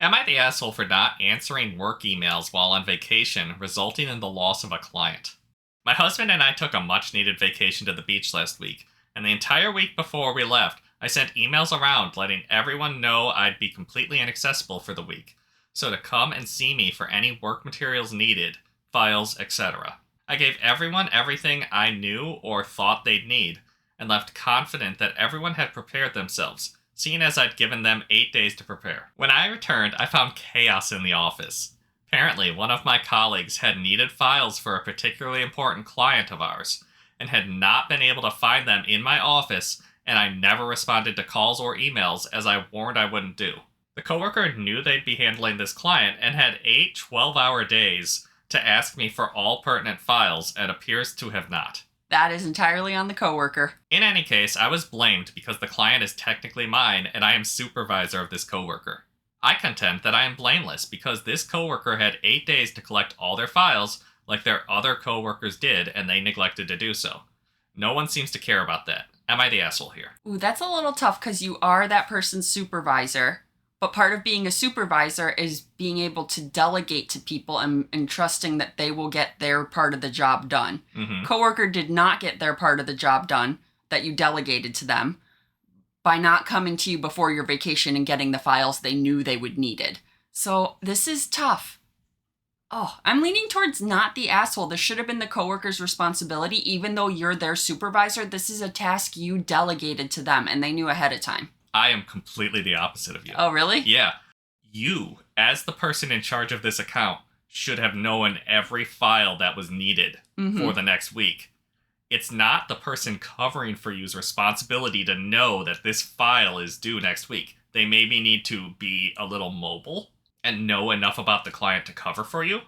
Am I the asshole for not answering work emails while on vacation, resulting in the loss of a client? My husband and I took a much needed vacation to the beach last week, and the entire week before we left, I sent emails around letting everyone know I'd be completely inaccessible for the week, so to come and see me for any work materials needed, files, etc. I gave everyone everything I knew or thought they'd need, and left confident that everyone had prepared themselves, seeing as I'd given them 8 days to prepare. When I returned, I found chaos in the office. Apparently, one of my colleagues had needed files for a particularly important client of ours, and had not been able to find them in my office, and I never responded to calls or emails as I warned I wouldn't do. The coworker knew they'd be handling this client and had 8 12-hour days to ask me for all pertinent files, and appears to have not. That is entirely on the coworker. In any case, I was blamed because the client is technically mine and I am supervisor of this coworker. I contend that I am blameless because this coworker had 8 days to collect all their files like their other coworkers did, and they neglected to do so. No one seems to care about that. Am I the asshole here? Ooh, that's a little tough because you are that person's supervisor. But part of being a supervisor is being able to delegate to people and trusting that they will get their part of the job done. Mm-hmm. Coworker did not get their part of the job done that you delegated to them by not coming to you before your vacation and getting the files they knew they would needed. So this is tough. Oh, I'm leaning towards not the asshole. This should have been the coworker's responsibility. Even though you're their supervisor, this is a task you delegated to them and they knew ahead of time. I am completely the opposite of you. Oh, really? Yeah. You, as the person in charge of this account, should have known every file that was needed for the next week. It's not the person covering for you's responsibility to know that this file is due next week. They maybe need to be a little mobile and know enough about the client to cover for you.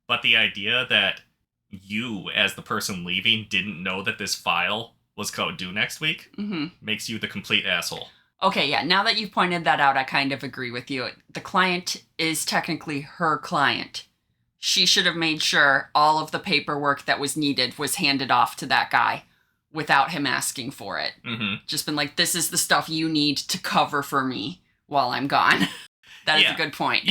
But the idea that you, as the person leaving, didn't know that this file was due next week makes you the complete asshole. Okay, yeah, now that you've pointed that out, I kind of agree with you. The client is technically her client. She should have made sure all of the paperwork that was needed was handed off to that guy without him asking for it. Just been like, this is the stuff you need to cover for me while I'm gone. That is a good point.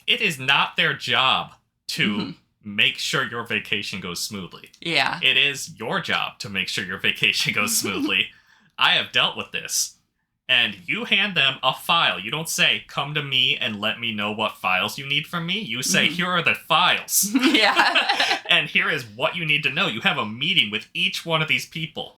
It is not their job to make sure your vacation goes smoothly. Yeah. It is your job to make sure your vacation goes smoothly. I have dealt with this. And you hand them a file. You don't say, come to me and let me know what files you need from me. You say, here are the files. Yeah. And here is what you need to know. You have a meeting with each one of these people.